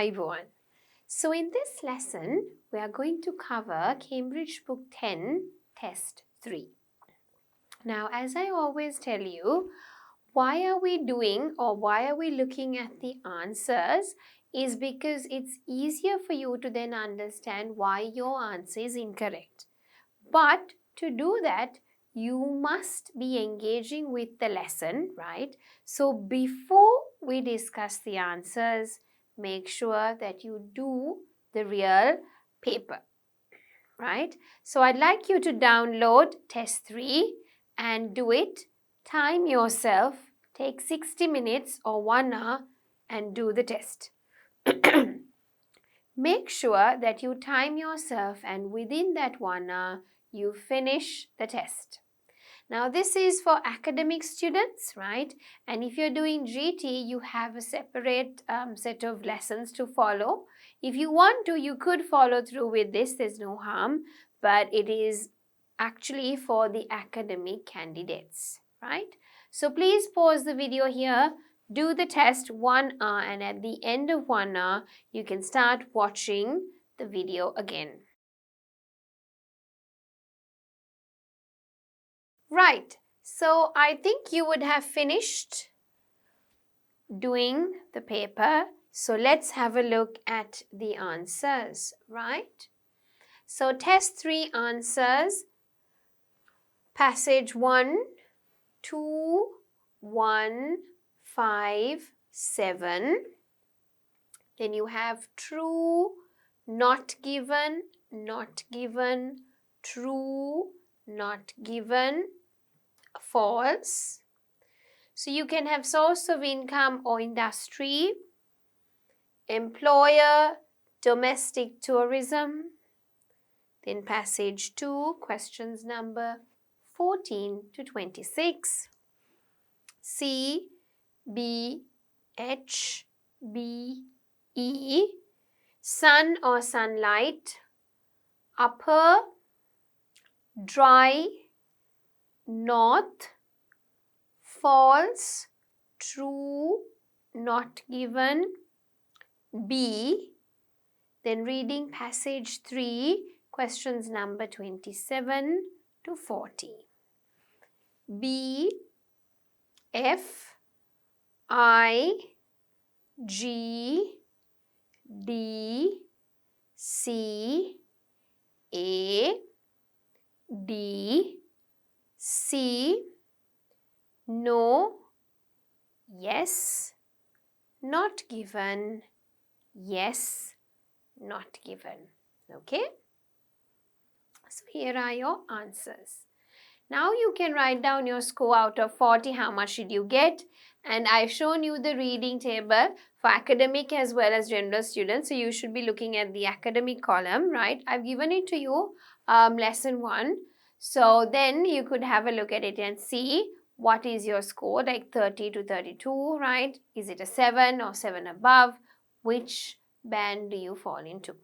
Ayubowan. So in this lesson, we are going to cover Cambridge Book 10, Test 3. Now, as I always tell you, why are we looking at the answers is because it's easier for you to then understand why your answer is incorrect. But to do that, you must be engaging with the lesson, right? So before we discuss the answers, make sure that you do the real paper, right? So I'd like you to download test 3 and do it. Time yourself, take 60 minutes or 1 hour and do the test. Make sure that you time yourself and within that 1 hour, you finish the test. Now this is for academic students, right? And if you're doing GT, you have a separate set of lessons to follow. If you want to, you could follow through with this, there's no harm, but it is actually for the academic candidates, right? So please pause the video here, do the test 1 hour, and at the end of 1 hour, you can start watching the video again. Right, so I think you would have finished doing the paper. So let's have a look at the answers, right? So test 3 answers, passage 1, 2, 1, 5, 7. Then you have true, not given, true, not given, false. So you can have source of income or industry, employer, domestic tourism. Then passage 2, questions number 14 to 26. C, B, H, B, E. Sun or sunlight, upper, dry, north, false, true, not given, B. Then reading passage 3, questions number 27 to 40. B, F, I, G, D, C, A, D, C, no, yes, not given, yes, not given. Okay? So here are your answers. Now you can write down your score out of 40. How much did you get? And I've shown you the reading table for academic as well as general students. So you should be looking at the academic column, right? I've given it to you, lesson 1. So then you could have a look at it and see what is your score, like 30 to 32, right? Is it a 7 or 7 above? Which band do you fall into?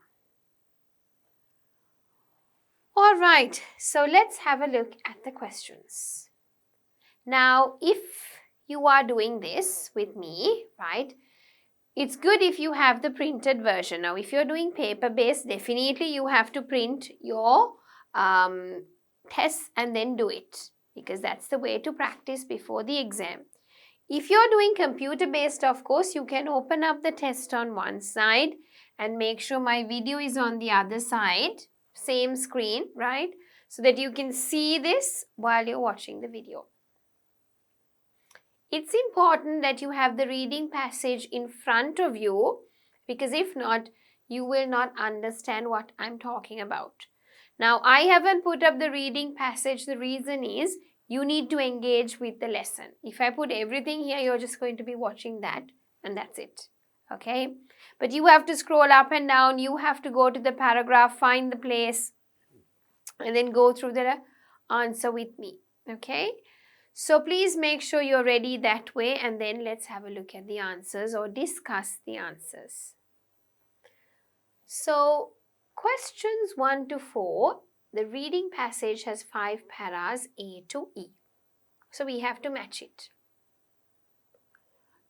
All right, so let's have a look at the questions. Now, if you are doing this with me, right, it's good if you have the printed version. Now, if you're doing paper-based, definitely you have to print your tests and then do it, because that's the way to practice before the exam. If you're doing computer-based, of course, you can open up the test on one side and make sure my video is on the other side, same screen, right? So that you can see this while you're watching the video. It's important that you have the reading passage in front of you, because if not, you will not understand what I'm talking about. Now, I haven't put up the reading passage. The reason is you need to engage with the lesson. If I put everything here, you're just going to be watching that and that's it. Okay? But you have to scroll up and down. You have to go to the paragraph, find the place, and then go through the answer with me. Okay? So please make sure you're ready that way, and then let's have a look at the answers or discuss the answers. So questions 1 to 4, the reading passage has 5 paras A to E. So we have to match it.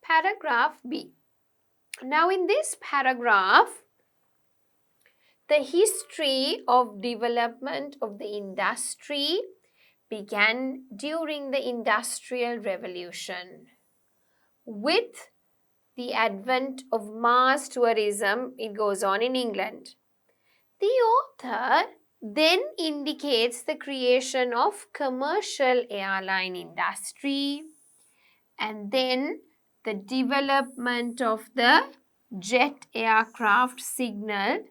Paragraph B. Now in this paragraph, the history of development of the industry began during the Industrial Revolution. With the advent of mass tourism, it goes on in England. The author then indicates the creation of commercial airline industry and then the development of the jet aircraft signaled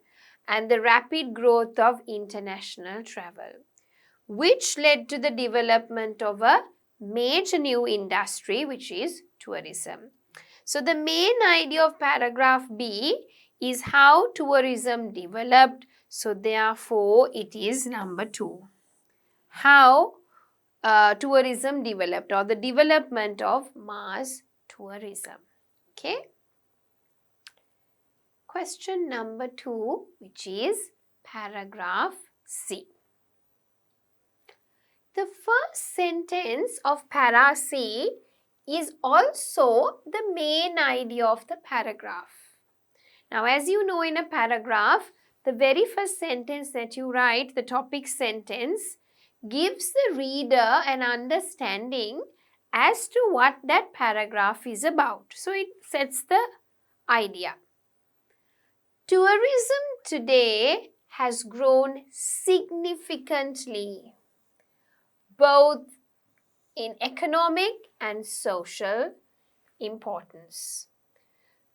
and the rapid growth of international travel, which led to the development of a major new industry, which is tourism. So the main idea of paragraph B is how tourism developed. So therefore, it is number 2. How tourism developed, or the development of mass tourism. Okay. Question number 2, which is paragraph C. The first sentence of para C is also the main idea of the paragraph. Now, as you know, in a paragraph, the very first sentence that you write, the topic sentence, gives the reader an understanding as to what that paragraph is about. So, it sets the idea. Tourism today has grown significantly, both in economic and social importance.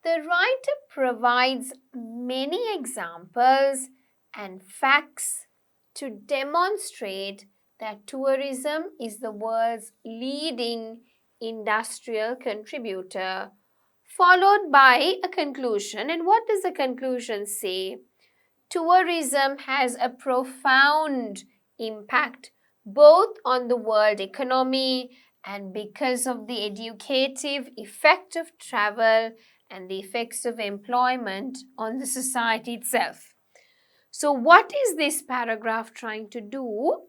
The writer provides many examples and facts to demonstrate that tourism is the world's leading industrial contributor, followed by a conclusion. And what does the conclusion say? Tourism has a profound impact both on the world economy and because of the educative effect of travel and the effects of employment on the society itself. So what is this paragraph trying to do?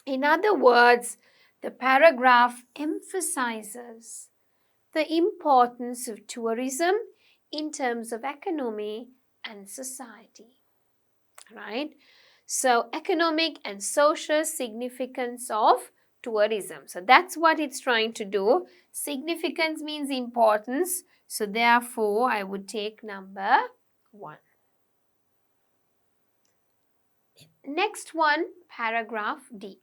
In other words, the paragraph emphasizes the importance of tourism in terms of economy and society, right? So economic and social significance of tourism. So that's what it's trying to do. Significance means importance. So therefore, I would take number 1. Next one, paragraph D.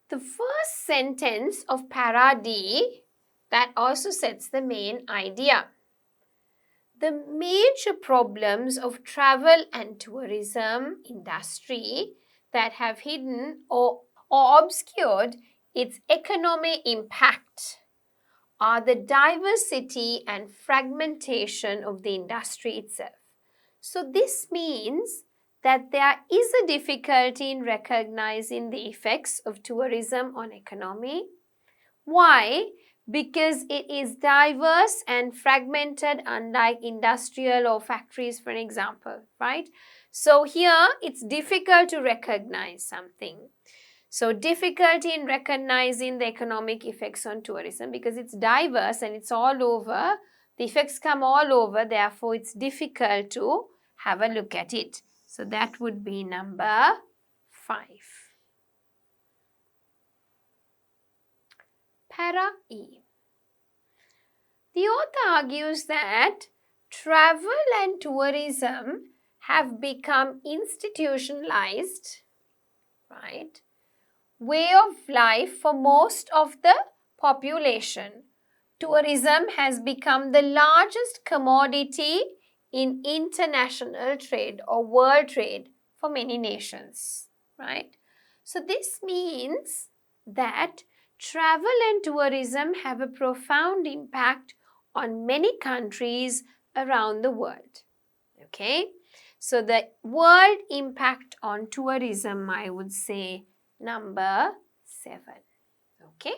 The first sentence of para D, that also sets the main idea. The major problems of travel and tourism industry that have hidden or obscured its economic impact are the diversity and fragmentation of the industry itself. So this means that there is a difficulty in recognizing the effects of tourism on economy. Why? Because it is diverse and fragmented, unlike industrial or factories, for example, right? So here it's difficult to recognize something. So difficulty in recognizing the economic effects on tourism because it's diverse and it's all over. The effects come all over, therefore it's difficult to have a look at it. So that would be number 5. Para E. The author argues that travel and tourism have become institutionalized, right, way of life for most of the population. Tourism has become the largest commodity in international trade or world trade for many nations, right? So this means that travel and tourism have a profound impact on many countries around the world, okay? So the world impact on tourism, I would say number 7, okay?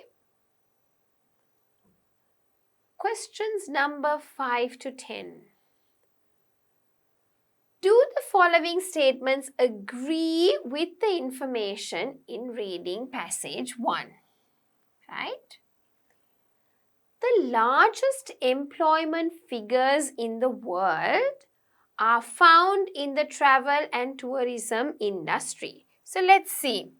Questions number 5 to 10. Do the following statements agree with the information in reading passage 1? Right? The largest employment figures in the world are found in the travel and tourism industry. So let's see.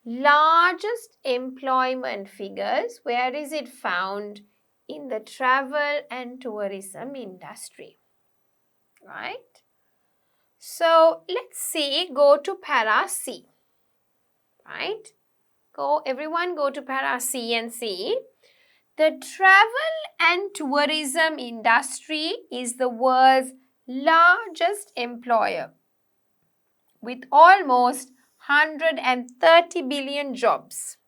Largest employment figures, where is it found? In the travel and tourism industry, right? So let's see, go to para C, right? Everyone go to para C and see. The travel and tourism industry is the world's largest employer with almost 130 billion jobs,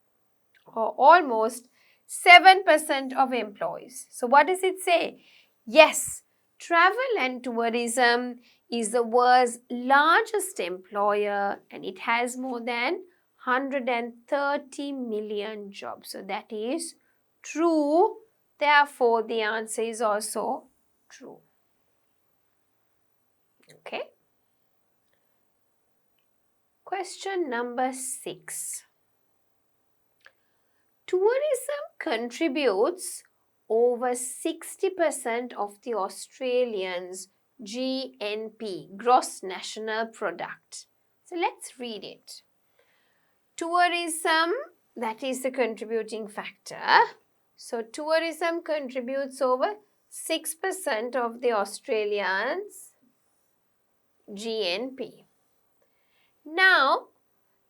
or almost 7% of employees. So what does it say? Yes, travel and tourism is the world's largest employer and it has more than 130 million jobs. So that is true. Therefore, the answer is also true. Okay. Question number 6. Tourism contributes over 60% of the Australians' GNP, gross national product. So let's read it. Tourism, that is the contributing factor. So tourism contributes over 6% of the Australians' GNP. Now,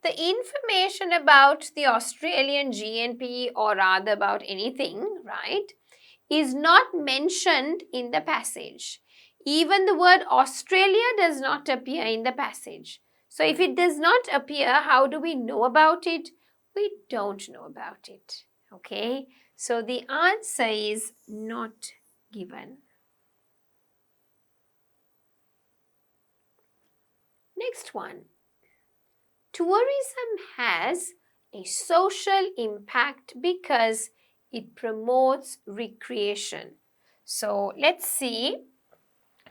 the information about the Australian GNP, or rather about anything, right, is not mentioned in the passage. Even the word Australia does not appear in the passage. So if it does not appear, how do we know about it? We don't know about it. Okay, so the answer is not given. Next one. Tourism has a social impact because it promotes recreation. So let's see.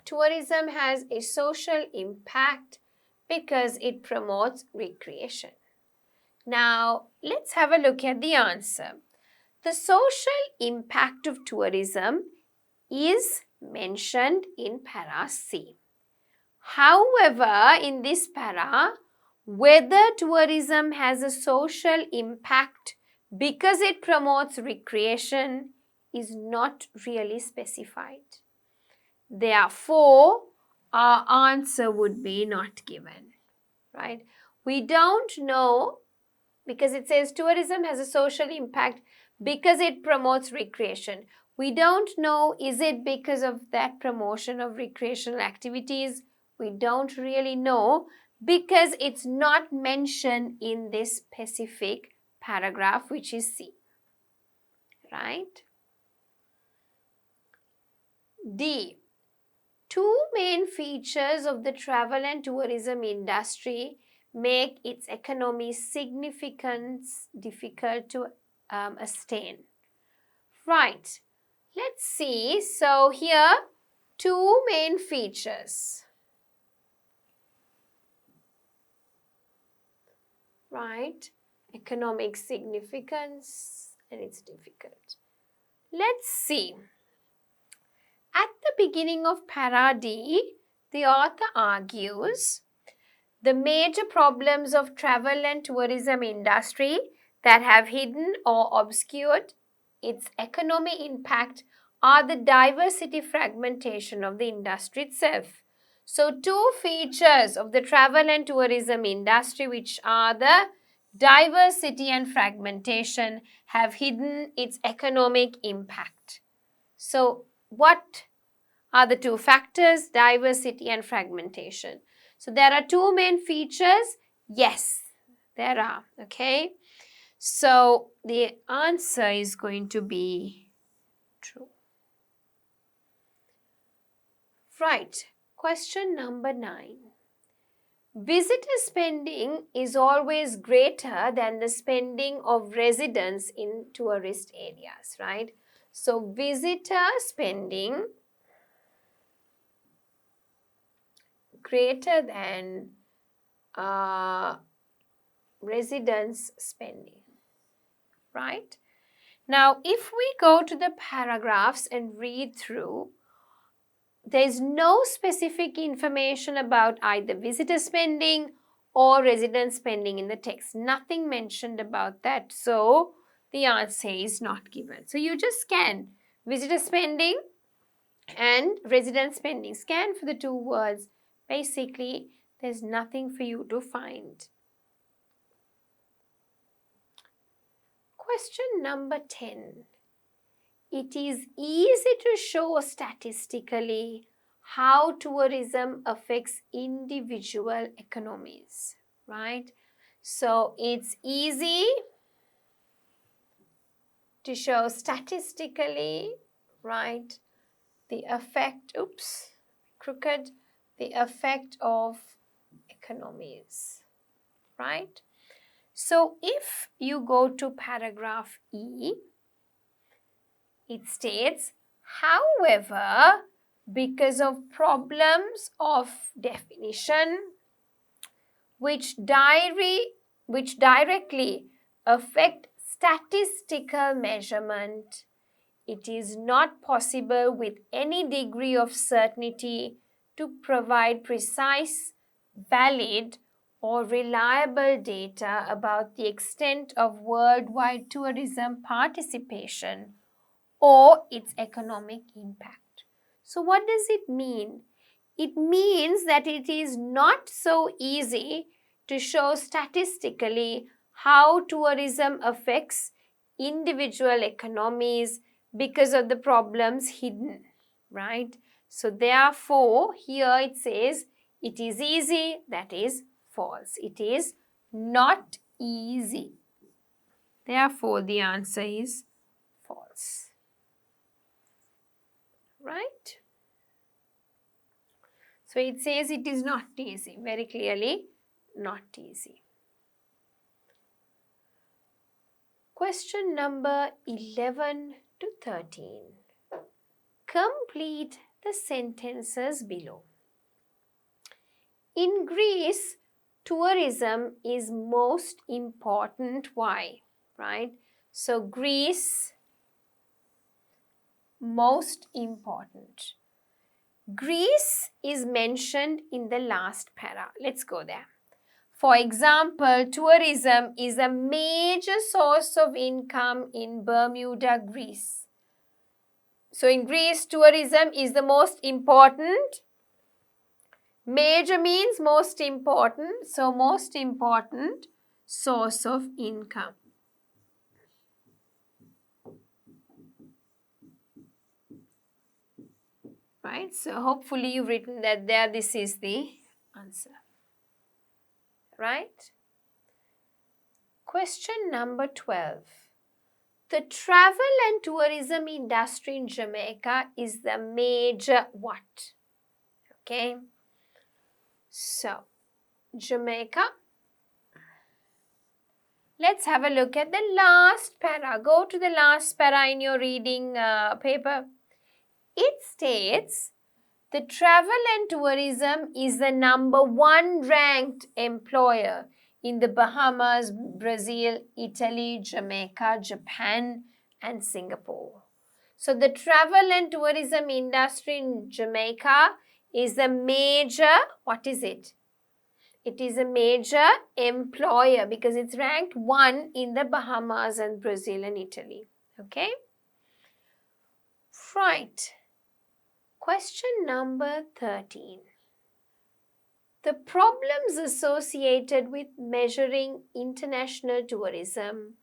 Tourism has a social impact because it promotes recreation. Now, let's have a look at the answer. The social impact of tourism is mentioned in para C. However, in this para, whether tourism has a social impact because it promotes recreation is not really specified. Therefore, our answer would be not given, right? We don't know, because it says tourism has a social impact because it promotes recreation. We don't know, is it because of that promotion of recreational activities? We don't really know because it's not mentioned in this specific paragraph, which is C, right? D. Two main features of the travel and tourism industry make its economy significance difficult to attain. Right, let's see. So here, two main features. Right, economic significance, and it's difficult. Let's see. At the beginning of para D, the author argues the major problems of travel and tourism industry that have hidden or obscured its economic impact are the diversity fragmentation of the industry itself. So, two features of the travel and tourism industry, which are the diversity and fragmentation, have hidden its economic impact. So, what are the two factors? Diversity and fragmentation. So, there are two main features. Yes, there are. Okay. So, the answer is going to be true. Right. Question number 9. Visitor spending is always greater than the spending of residents in tourist areas, right? So, visitor spending greater than residents spending, right? Now, if we go to the paragraphs and read through, there's no specific information about either visitor spending or resident spending in the text. Nothing mentioned about that. So, the answer is not given. So, you just scan visitor spending and resident spending. Scan for the two words. Basically, there's nothing for you to find. Question number 10. It is easy to show statistically how tourism affects individual economies, right? So it's easy to show statistically, right, the effect, the effect of economies, right? So if you go to paragraph E, it states, however, because of problems of definition which directly affect statistical measurement, it is not possible with any degree of certainty to provide precise, valid, or reliable data about the extent of worldwide tourism participation or its economic impact. So what does it mean? It means that it is not so easy to show statistically how tourism affects individual economies because of the problems hidden, right? So therefore, here it says it is easy, that is false. It is not easy. Therefore, the answer is false. Right? So it says it is not easy, very clearly not easy. Question number 11 to 13. Complete the sentences below. In Greece, tourism is most important. Why? Right? So Greece, most important. Greece is mentioned in the last para. Let's go there. For example, tourism is a major source of income in Bermuda, Greece. So in Greece, tourism is the most important. Major means most important. So most important source of income. Right? So hopefully you've written that there. This is the answer. Right? Question number 12. The travel and tourism industry in Jamaica is the major what? Okay. So, Jamaica. Let's have a look at the last para. Go to the last para in your reading paper. It states, the travel and tourism is the #1 ranked employer in the Bahamas, Brazil, Italy, Jamaica, Japan, and Singapore. So the travel and tourism industry in Jamaica is a major, what is it? It is a major employer because it's ranked 1 in the Bahamas and Brazil and Italy. Okay? Right. Question number 13. The problems associated with measuring international tourism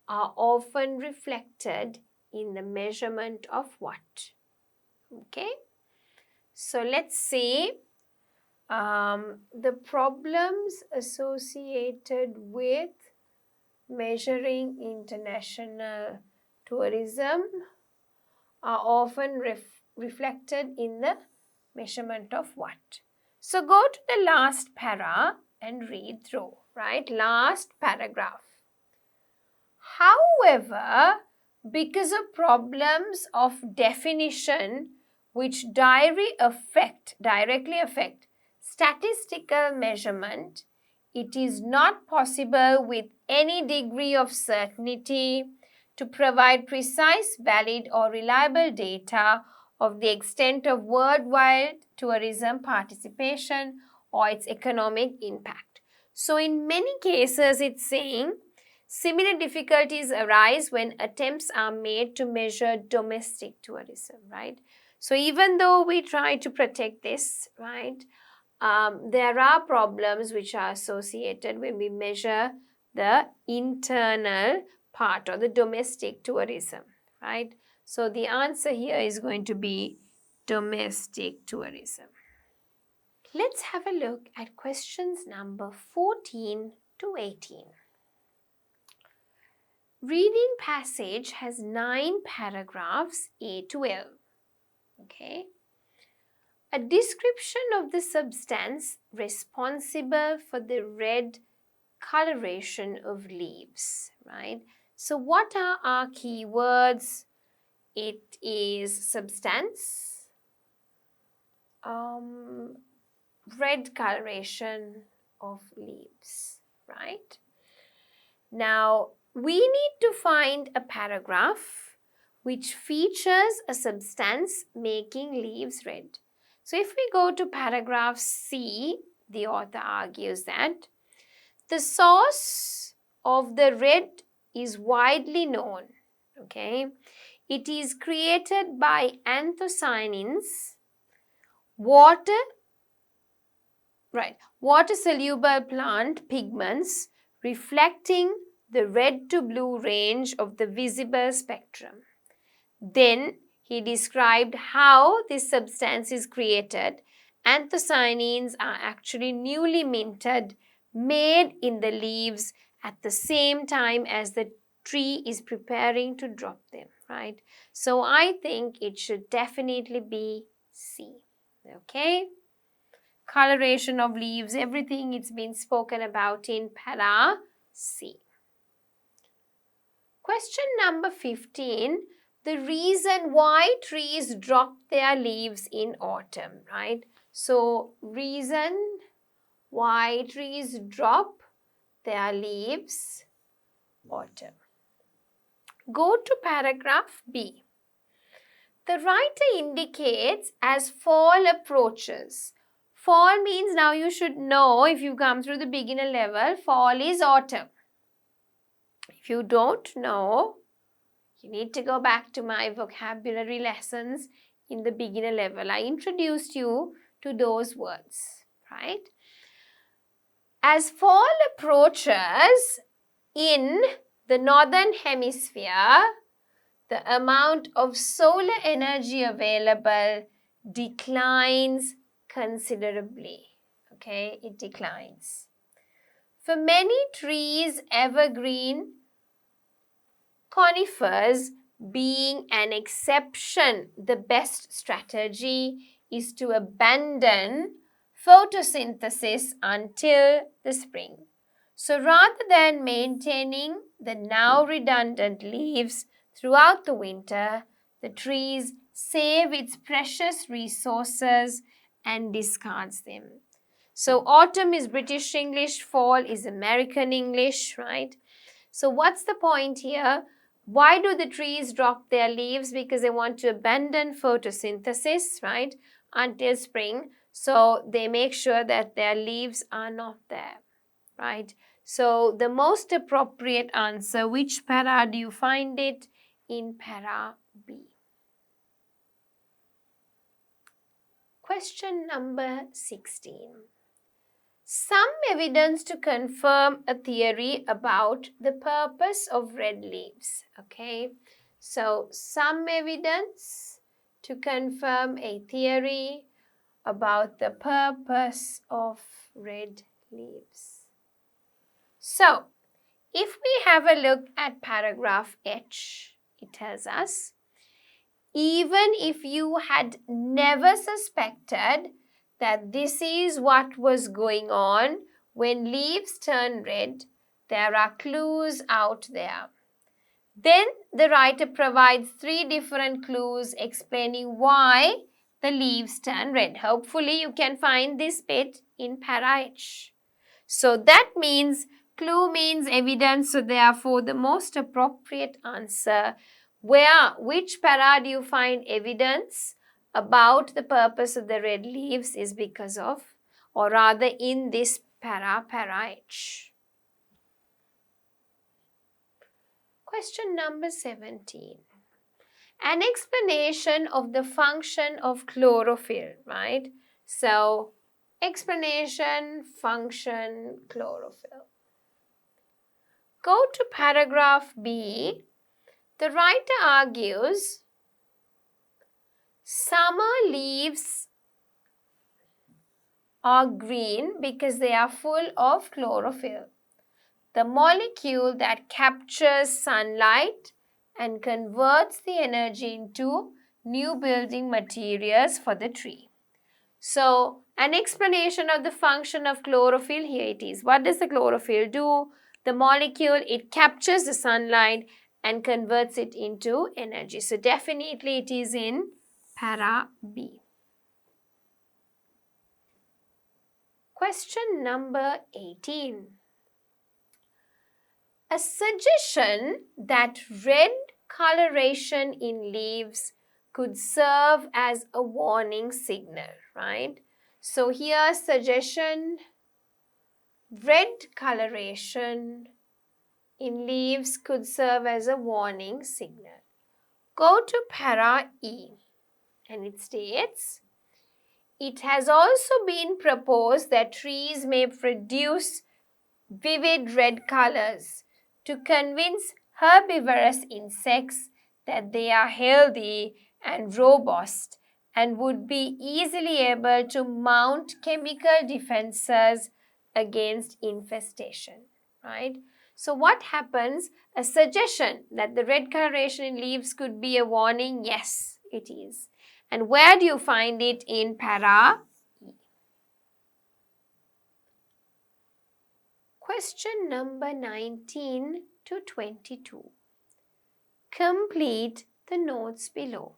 are often reflected in the measurement of what? Okay, so let's see the problems associated with measuring international tourism are often reflected in the measurement of what? So go to the last para and read through, right? Last paragraph. However, because of problems of definition which directly affect statistical measurement, it is not possible with any degree of certainty to provide precise, valid or reliable data of the extent of worldwide tourism participation or its economic impact. So in many cases it's saying similar difficulties arise when attempts are made to measure domestic tourism, right? So even though we try to protect this, right, there are problems which are associated when we measure the internal part or the domestic tourism, right? So the answer here is going to be domestic tourism. Let's have a look at questions number 14 to 18. Reading passage has 9 paragraphs A to L. Okay. A description of the substance responsible for the red coloration of leaves, right? So what are our keywords? It is substance, red coloration of leaves, right? Now, we need to find a paragraph which features a substance making leaves red. So if we go to paragraph C, the author argues that the source of the red is widely known. Okay, it is created by anthocyanins, water-soluble plant pigments reflecting the red to blue range of the visible spectrum. Then he described how this substance is created. Anthocyanins are actually newly minted, made in the leaves at the same time as the tree is preparing to drop them, right? So I think it should definitely be C. Okay? Coloration of leaves, everything it's been spoken about in para C. Question number 15. The reason why trees drop their leaves in autumn, right? So, reason why trees drop their leaves autumn. Go to paragraph B. The writer indicates as fall approaches. Fall means now you should know, if you come through the beginner level, fall is autumn. If you don't know, you need to go back to my vocabulary lessons in the beginner level. I introduced you to those words, right? As fall approaches in the northern hemisphere, the amount of solar energy available declines considerably. Okay, it declines. For many trees, evergreen, conifers being an exception, the best strategy is to abandon photosynthesis until the spring. So rather than maintaining the now redundant leaves throughout the winter, the trees save its precious resources and discards them. So autumn is British English, fall is American English, right? So what's the point here? Why do the trees drop their leaves? Because they want to abandon photosynthesis, right, until spring. So they make sure that their leaves are not there, right? So the most appropriate answer, which para do you find it? In para B. Question number 16. Some evidence to confirm a theory about the purpose of red leaves. Okay, so some evidence to confirm a theory about the purpose of red leaves. So, if we have a look at paragraph H, it tells us, even if you had never suspected that this is what was going on when leaves turn red, there are clues out there. Then the writer provides 3 different clues explaining why the leaves turn red. Hopefully you can find this bit in para H. So that means clue means evidence, so therefore the most appropriate answer, which para do you find evidence about the purpose of the red leaves is because of, or rather in this para H. Question number 17. An explanation of the function of chlorophyll, right? So, explanation, function, chlorophyll. Go to paragraph B. The writer argues summer leaves are green because they are full of chlorophyll, the molecule that captures sunlight and converts the energy into new building materials for the tree. So, an explanation of the function of chlorophyll, here it is. What does the chlorophyll do? The molecule, it captures the sunlight and converts it into energy. So, definitely it is in para B. Question number 18. A suggestion that red coloration in leaves could serve as a warning signal, right? So here suggestion, red coloration in leaves could serve as a warning signal. Go to para E and it states, it has also been proposed that trees may produce vivid red colors to convince herbivorous insects that they are healthy and robust and would be easily able to mount chemical defenses against infestation, right? So what happens? A suggestion that the red coloration in leaves could be a warning? Yes, it is. And where do you find it in para E? Question number 19 to 22. Complete the notes below.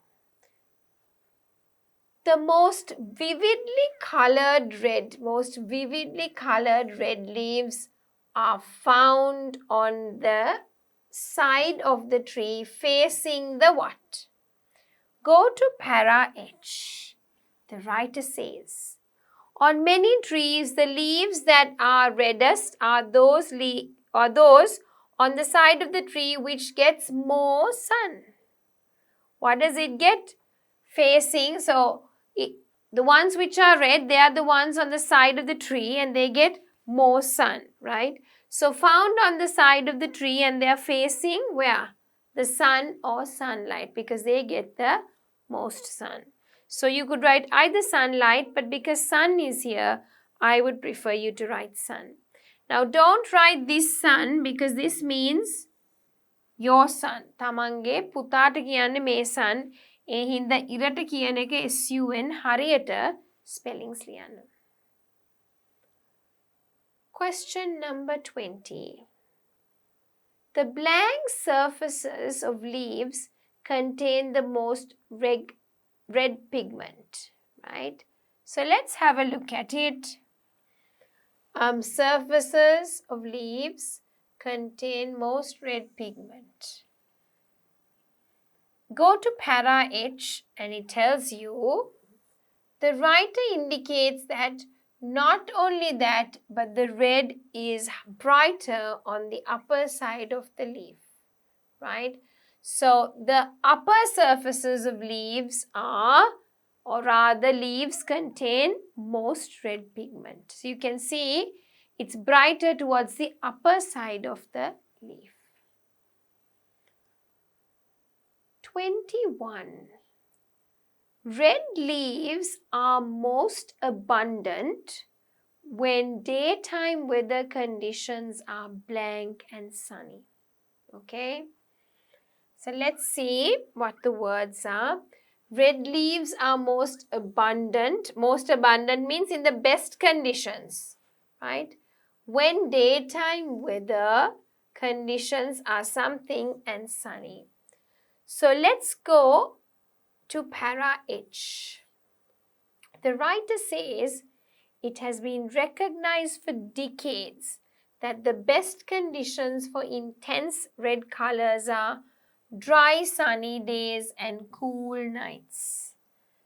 The most vividly colored red leaves are found on the side of the tree facing the what? Go to para H. The writer says, on many trees, the leaves that are reddest are those on the side of the tree which gets more sun. What does it get? Facing. So, the ones which are red, they are the ones on the side of the tree and they get more sun, right? So, found on the side of the tree and they are facing where? The sun or sunlight, because they get the most sun. So, you could write either sunlight, but because sun is here, I would prefer you to write sun. Now, don't write this sun because this means your son. Tamange පුතාට කියන්නේ මේ sun. ඒ හින්දා ඉරට කියන එක SUN හරියට spellings ලියන්න. Question number 20. The blank surfaces of leaves contain the most red pigment, right? So let's have a look at it. Surfaces of leaves contain most red pigment. Go to para H and it tells you, the writer indicates that not only that, but the red is brighter on the upper side of the leaf, right? So the upper surfaces of leaves are, or rather leaves contain most red pigment. So you can see it's brighter towards the upper side of the leaf. 21. Red leaves are most abundant when daytime weather conditions are blank and sunny. Okay? So let's see what the words are. Red leaves are most abundant. Most abundant means in the best conditions, right? When daytime weather conditions are something and sunny. So let's go to para H. The writer says it has been recognized for decades that the best conditions for intense red colors are dry sunny days and cool nights.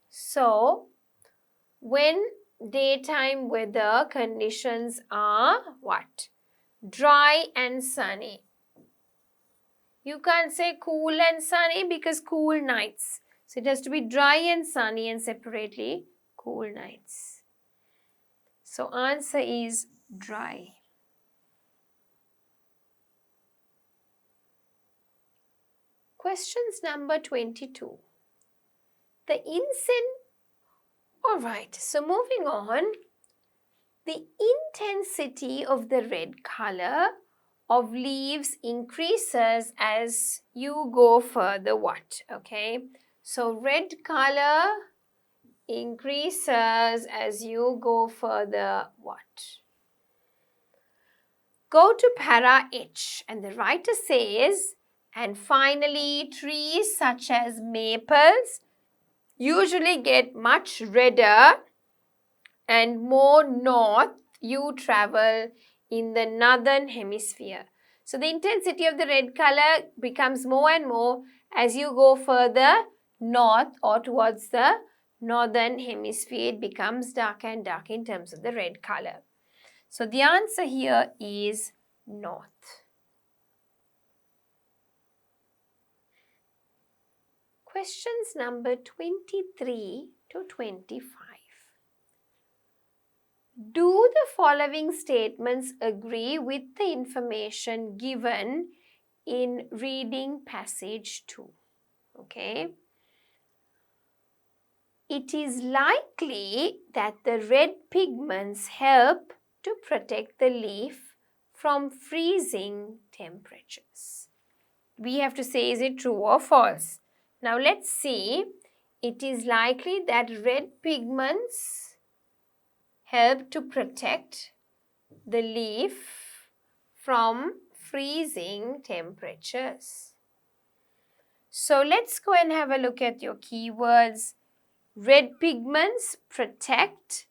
So, when daytime weather conditions are what? Dry and sunny. You can't say cool and sunny because cool nights. So it has to be dry and sunny and separately cool nights. So answer is dry. Questions number 22. Alright, so moving on. The intensity of the red color of leaves increases as you go further what? Okay, so red color increases as you go further what? Go to para H and the writer says, and finally trees such as maples usually get much redder and more north you travel in the northern hemisphere. So the intensity of the red color becomes more and more as you go further north or towards the northern hemisphere. It becomes darker and darker in terms of the red color. So the answer here is north. Questions number 23 to 25. Do the following statements agree with the information given in reading passage 2? Okay. It is likely that the red pigments help to protect the leaf from freezing temperatures. We have to say, is it true or false? Now let's see. It is likely that red pigments help to protect the leaf from freezing temperatures. So let's go and have a look at your keywords. Red pigments protect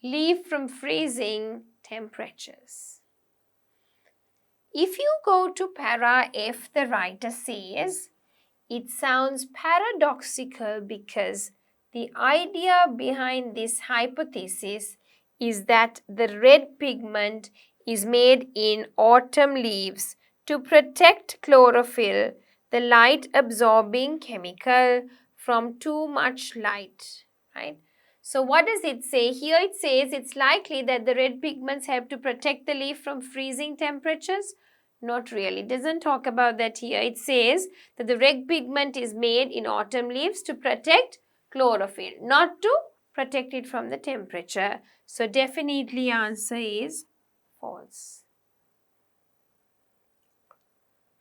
leaf from freezing temperatures. If you go to para F, the writer says, it sounds paradoxical because the idea behind this hypothesis is that the red pigment is made in autumn leaves to protect chlorophyll, the light-absorbing chemical, from too much light, right? So what does it say? Here it says it's likely that the red pigments help to protect the leaf from freezing temperatures. Not really. It doesn't talk about that here. It says that the red pigment is made in autumn leaves to protect chlorophyll, not to protect it from the temperature. So definitely answer is false.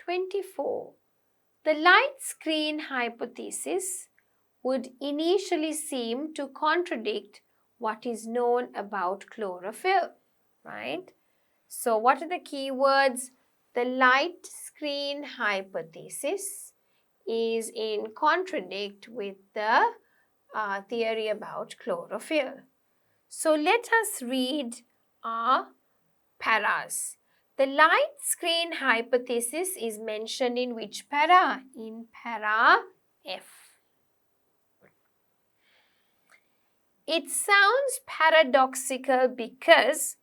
24. The light screen hypothesis would initially seem to contradict what is known about chlorophyll, right? So what are the keywords? The light screen hypothesis is in contradict with the theory about chlorophyll. So let us read our paras. The light screen hypothesis is mentioned in which para? In para F. It sounds paradoxical because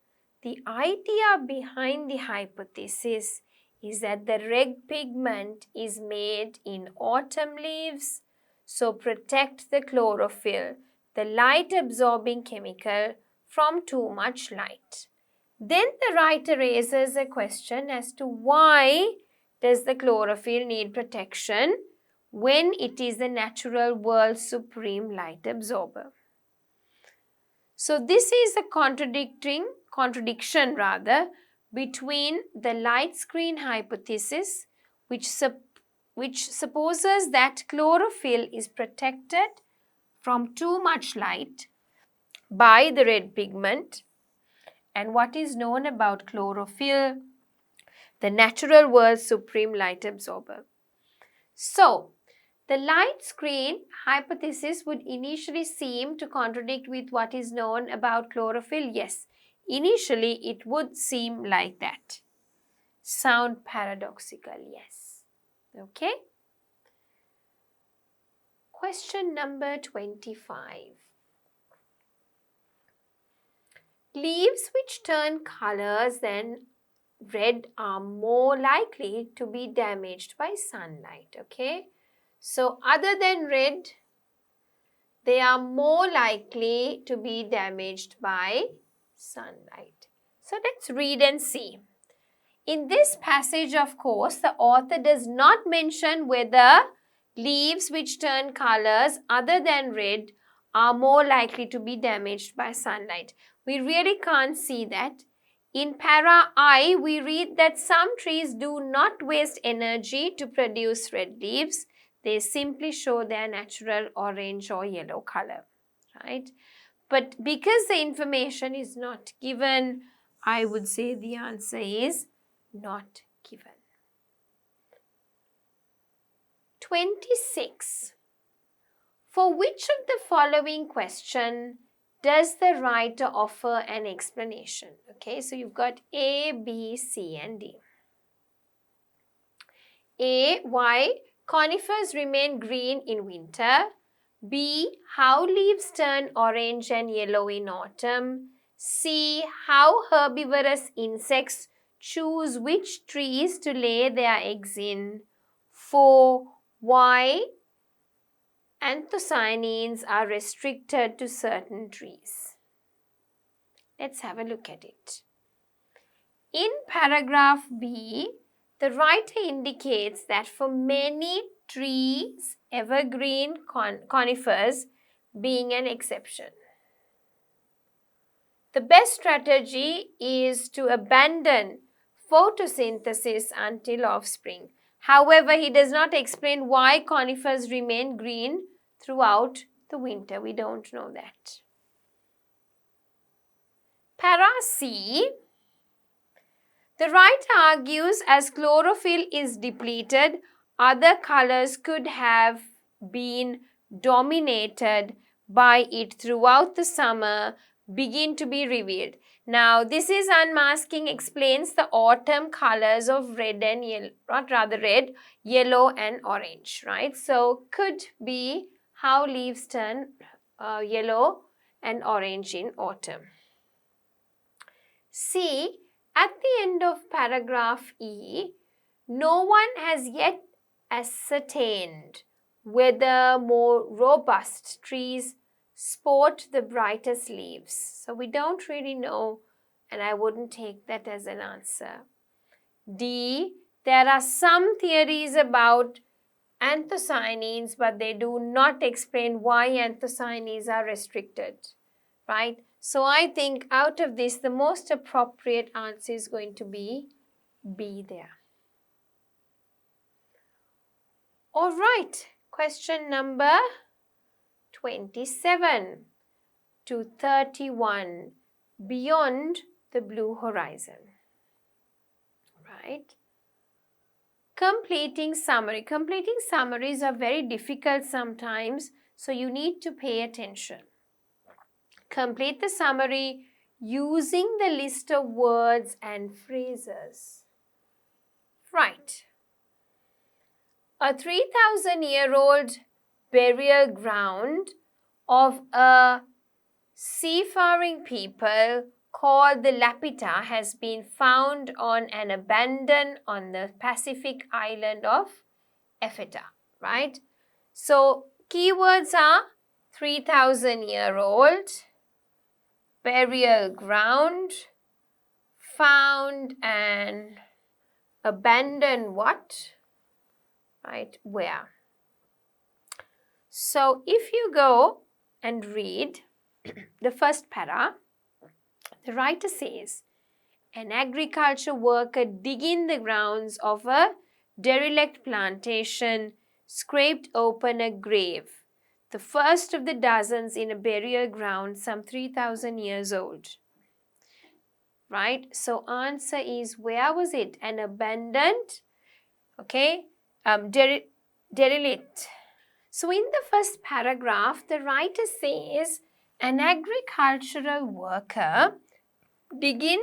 the idea behind the hypothesis is that the red pigment is made in autumn leaves, so protect the chlorophyll, the light-absorbing chemical, from too much light. Then the writer raises a question as to why does the chlorophyll need protection when it is the natural world's supreme light absorber. So this is a contradiction between the light screen hypothesis, which supposes that chlorophyll is protected from too much light by the red pigment, and what is known about chlorophyll, the natural world's supreme light absorber. So the light screen hypothesis would initially seem to contradict with what is known about chlorophyll. Yes, Initially, it would seem like that. Sound paradoxical, yes. Okay? Question number 25. Leaves which turn colors than red are more likely to be damaged by sunlight. Okay? So, other than red, they are more likely to be damaged by sunlight. So, let's read and see. In this passage, of course, the author does not mention whether leaves which turn colors other than red are more likely to be damaged by sunlight. We really can't see that. In para I, we read that some trees do not waste energy to produce red leaves. They simply show their natural orange or yellow color, right? But because the information is not given, I would say the answer is not given. 26. For which of the following question does the writer offer an explanation? Okay, so you've got A, B, C and D. A, why conifers remain green in winter. B, how leaves turn orange and yellow in autumn. C, how herbivorous insects choose which trees to lay their eggs in. 4, why anthocyanins are restricted to certain trees. Let's have a look at it. In paragraph B, the writer indicates that for many trees, evergreen conifers being an exception, the best strategy is to abandon photosynthesis until offspring. However, he does not explain why conifers remain green throughout the winter. We don't know that. Para C, the writer argues as chlorophyll is depleted, other colors could have been dominated by it throughout the summer, begin to be revealed. Now, this is unmasking explains the autumn colors of red and yellow, not rather red, yellow and orange, right? So, could be how leaves turn yellow and orange in autumn. C, at the end of paragraph E, no one has yet ascertained whether more robust trees sport the brightest leaves. So we don't really know, and I wouldn't take that as an answer. D, there are some theories about anthocyanins, but they do not explain why anthocyanins are restricted, right? So I think out of this, the most appropriate answer is going to be B there. All right, question number 27 to 31, beyond the blue horizon, right? Completing summary. Completing summaries are very difficult sometimes, so you need to pay attention. Complete the summary using the list of words and phrases. Right. A 3,000-year-old burial ground of a seafaring people called the Lapita has been found on an abandoned on the Pacific island of Ephrata, right? So, keywords are 3,000-year-old, burial ground, found and abandoned what? Right, where? So, if you go and read the first para, the writer says, an agriculture worker digging the grounds of a derelict plantation scraped open a grave, the first of the dozens in a burial ground some 3,000 years old. Right? So, answer is, where was it? An abandoned, okay, derelict. So, in the first paragraph, the writer says, an agricultural worker Digging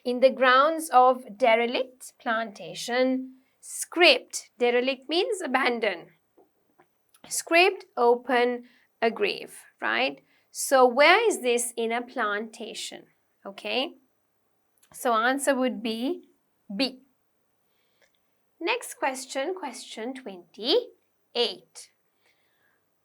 in the grounds of derelict plantation, scraped. Derelict means abandoned. Scraped open a grave, right? So where is this? In a plantation, okay? So answer would be B. Next question, question 28.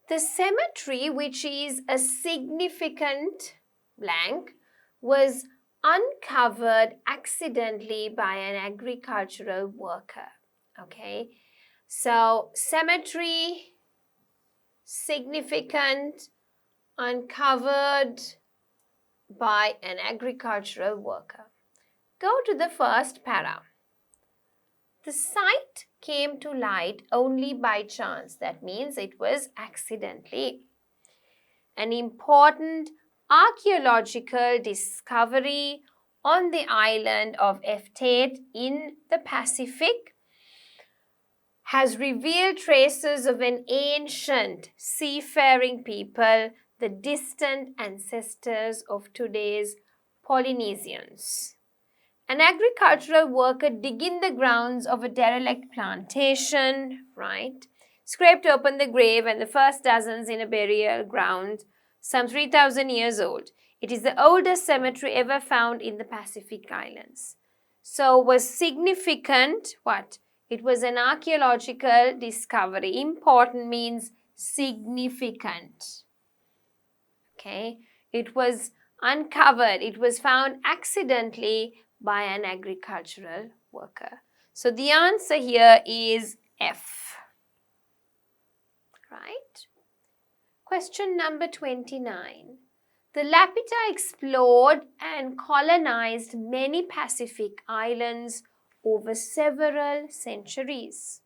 The cemetery, which is a significant blank, was uncovered accidentally by an agricultural worker. Okay, so cemetery, significant, uncovered by an agricultural worker. Go to the first para. The site came to light only by chance. That means it was accidentally. An important archaeological discovery on the island of Eftate in the Pacific has revealed traces of an ancient seafaring people, the distant ancestors of today's Polynesians. An agricultural worker digging the grounds of a derelict plantation, right, scraped open the grave and the first dozens in a burial ground, some 3,000 years old. It is the oldest cemetery ever found in the Pacific Islands. So was significant, what? It was an archaeological discovery. Important means significant. Okay, it was uncovered. It was found accidentally by an agricultural worker. So the answer here is F. Right? Question number 29. The Lapita explored and colonized many Pacific islands over several centuries.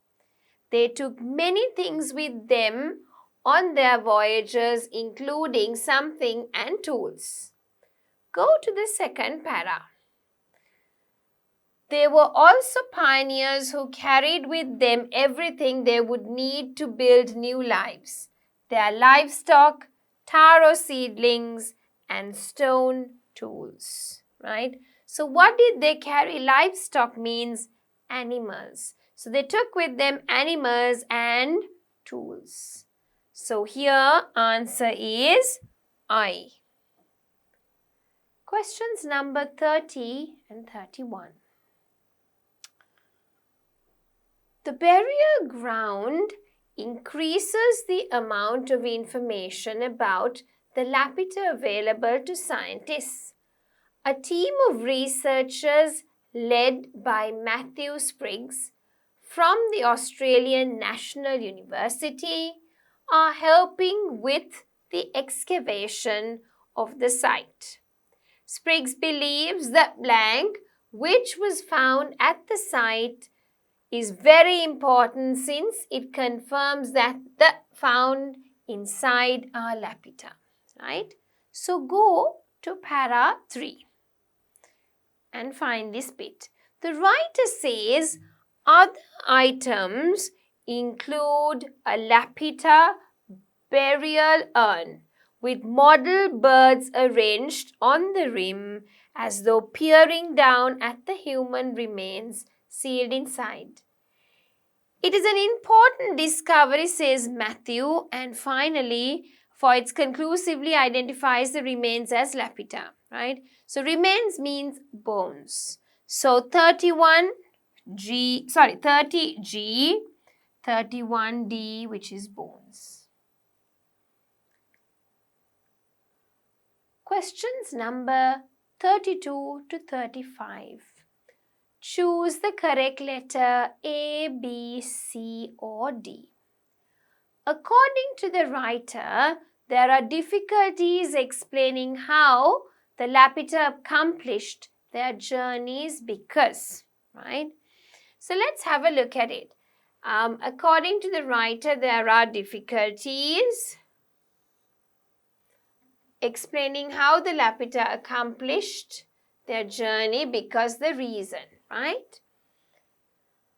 They took many things with them on their voyages, including something and tools. Go to the second para. They were also pioneers who carried with them everything they would need to build new lives. Their livestock, taro seedlings, and stone tools, right? So what did they carry? Livestock means animals. So they took with them animals and tools. So here answer is I. Questions number 30 and 31. The burial ground increases the amount of information about the Lapita available to scientists. A team of researchers led by Matthew Spriggs from the Australian National University are helping with the excavation of the site. Spriggs believes that blank, which was found at the site, is very important since it confirms that the found inside our Lapita, right? So go to para 3 and find this bit. The writer says other items include a Lapita burial urn with model birds arranged on the rim as though peering down at the human remains sealed inside. It is an important discovery, says Matthew, and finally, for it conclusively identifies the remains as Lapita, right? So remains means bones. So 30G, 31D, which is bones. Questions number 32 to 35. Choose the correct letter A, B, C or D. According to the writer, there are difficulties explaining how the Lapita accomplished their journeys because, right? So let's have a look at it. According to the writer, there are difficulties explaining how the Lapita accomplished their journey because the reason, right?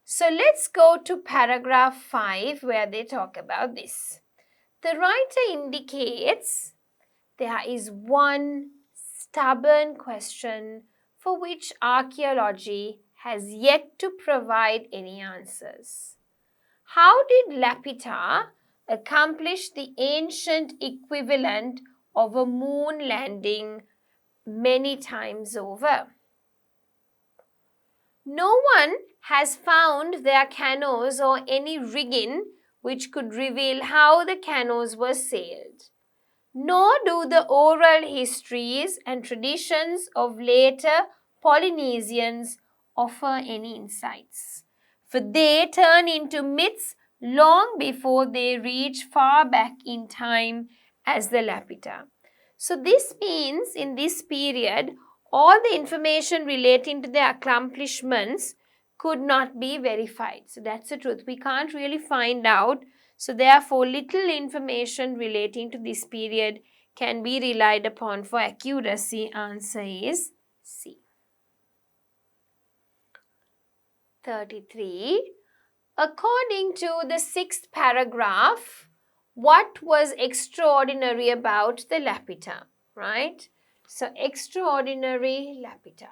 So let's go to paragraph 5 where they talk about this. The writer indicates there is one stubborn question for which archaeology has yet to provide any answers. How did Lapita accomplish the ancient equivalent of a moon landing many times over? No one has found their canoes or any rigging which could reveal how the canoes were sailed. Nor do the oral histories and traditions of later Polynesians offer any insights, for they turn into myths long before they reach far back in time as the Lapita. So this means in this period, all the information relating to their accomplishments could not be verified. So that's the truth. We can't really find out. So therefore, little information relating to this period can be relied upon for accuracy. Answer is C. 33. According to the sixth paragraph, what was extraordinary about the Lapita? Right? So, extraordinary Lapita.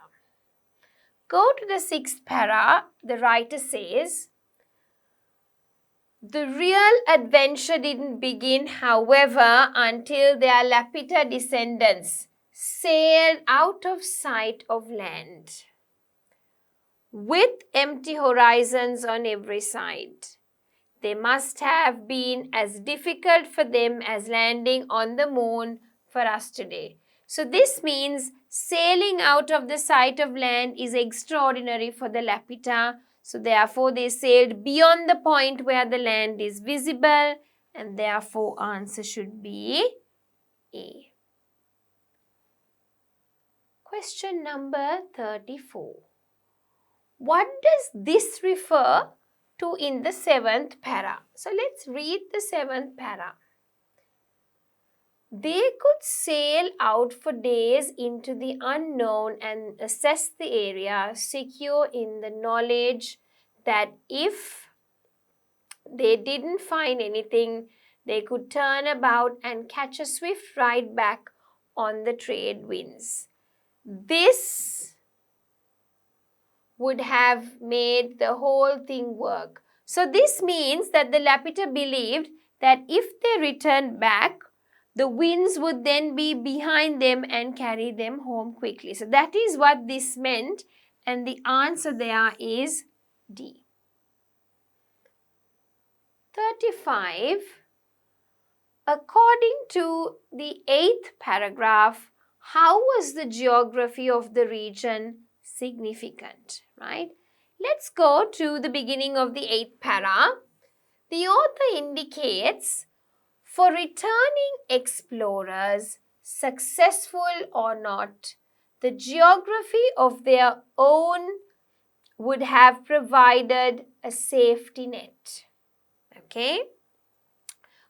Go to the sixth para. The writer says, the real adventure didn't begin, however, until their Lapita descendants sailed out of sight of land with empty horizons on every side. They must have been as difficult for them as landing on the moon for us today. So this means sailing out of the sight of land is extraordinary for the Lapita. So therefore they sailed beyond the point where the land is visible, and therefore answer should be A. Question number 34. What does this refer to in the seventh para? So let's read the seventh para. They could sail out for days into the unknown and assess the area, secure in the knowledge that if they didn't find anything, they could turn about and catch a swift ride back on the trade winds. This would have made the whole thing work. So this means that the Lapita believed that if they returned back, the winds would then be behind them and carry them home quickly. So that is what this meant, and the answer there is D. 35. According to the eighth paragraph, how was the geography of the region significant, right? Let's go to the beginning of the eighth para. The author indicates, for returning explorers, successful or not, the geography of their own would have provided a safety net. Okay?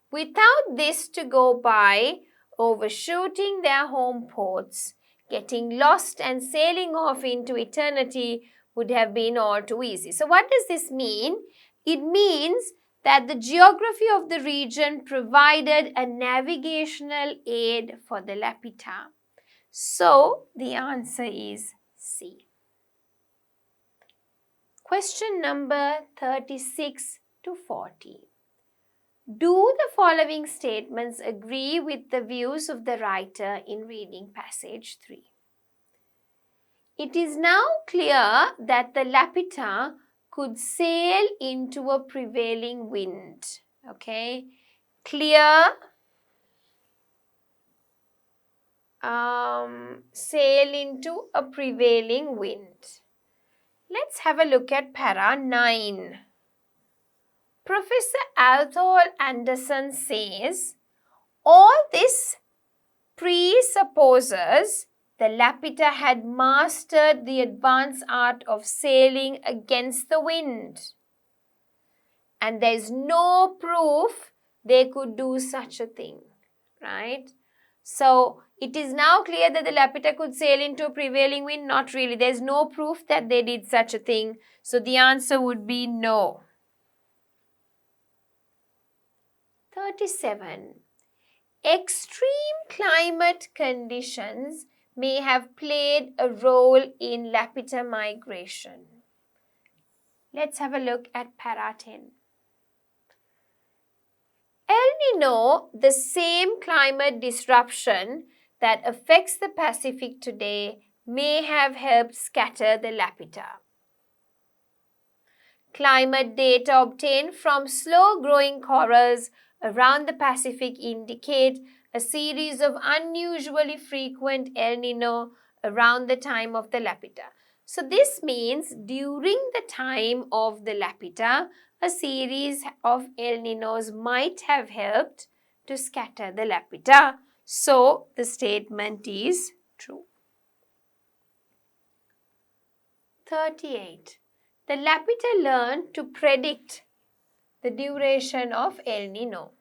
Without this to go by, overshooting their home ports, getting lost and sailing off into eternity would have been all too easy. So what does this mean? It means that the geography of the region provided a navigational aid for the Lapita. So the answer is C. Question number 36 to 40. Do the following statements agree with the views of the writer in reading passage 3? It is now clear that the Lapita could sail into a prevailing wind. Okay, clear, sail into a prevailing wind. Let's have a look at para 9. Professor Arthur Anderson says, all this presupposes the Lapita had mastered the advanced art of sailing against the wind. And there is no proof they could do such a thing, right? So, it is now clear that the Lapita could sail into a prevailing wind. Not really. There is no proof that they did such a thing. So, the answer would be no. 37. Extreme climate conditions may have played a role in Lapita migration? Let's have a look at para 10. El Nino, the same climate disruption that affects the Pacific today, may have helped scatter the Lapita. Climate data obtained from slow-growing corals around the Pacific indicate a series of unusually frequent El Nino around the time of the Lapita. So this means during the time of the Lapita, a series of El Ninos might have helped to scatter the Lapita. So the statement is true. 38. The Lapita learned to predict the duration of El Nino.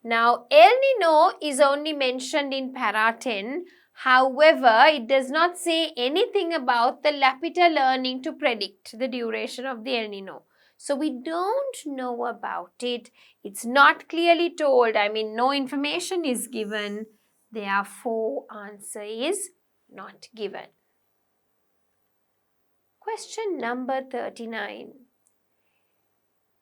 Now, El Nino is only mentioned in para 10. However, it does not say anything about the Lapita learning to predict the duration of the El Nino. So, we don't know about it. It's not clearly told. No information is given. Therefore, answer is not given. Question number 39.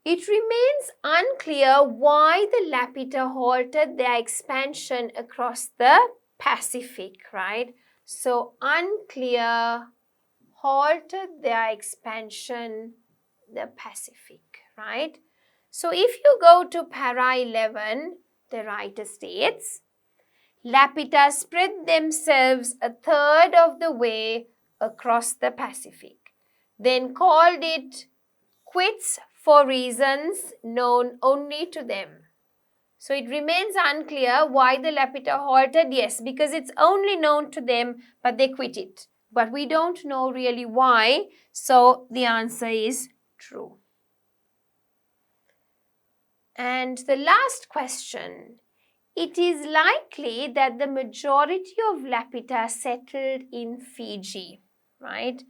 It remains unclear why the Lapita halted their expansion across the Pacific, right? So, unclear, halted their expansion the Pacific, right? So, if you go to para 11, the writer states, Lapita spread themselves a third of the way across the Pacific, then called it quits for reasons known only to them. So it remains unclear why the Lapita halted. Yes, because it's only known to them, but they quit it. But we don't know really why, so the answer is true. And the last question. It is likely that the majority of Lapita settled in Fiji, right?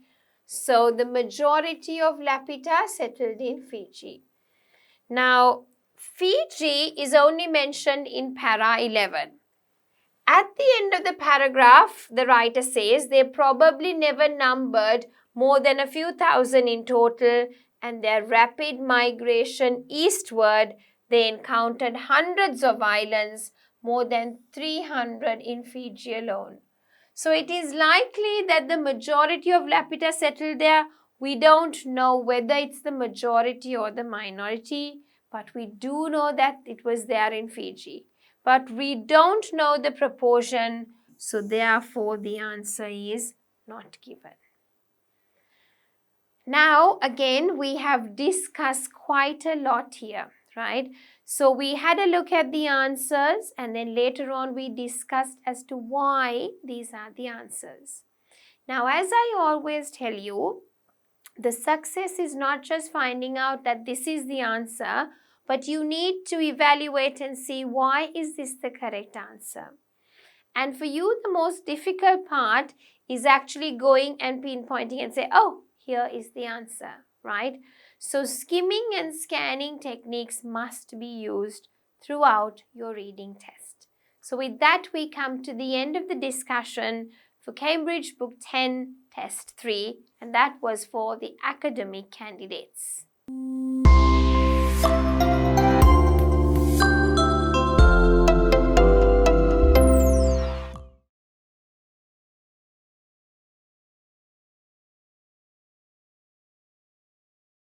So the majority of Lapita settled in Fiji. Now, Fiji is only mentioned in para 11. At the end of the paragraph, the writer says they probably never numbered more than a few thousand in total, and their rapid migration eastward, they encountered hundreds of islands, more than 300 in Fiji alone. So it is likely that the majority of Lapita settled there. We don't know whether it's the majority or the minority, but we do know that it was there in Fiji. But we don't know the proportion, so therefore the answer is not given. Now, again, we have discussed quite a lot here, right? So we had a look at the answers, and then later on we discussed as to why these are the answers. Now, as I always tell you, the success is not just finding out that this is the answer, but you need to evaluate and see why is this the correct answer. And for you, the most difficult part is actually going and pinpointing and say, oh, here is the answer, right? So skimming and scanning techniques must be used throughout your reading test. So with that, we come to the end of the discussion for Cambridge Book 10 Test 3, and that was for the academic candidates.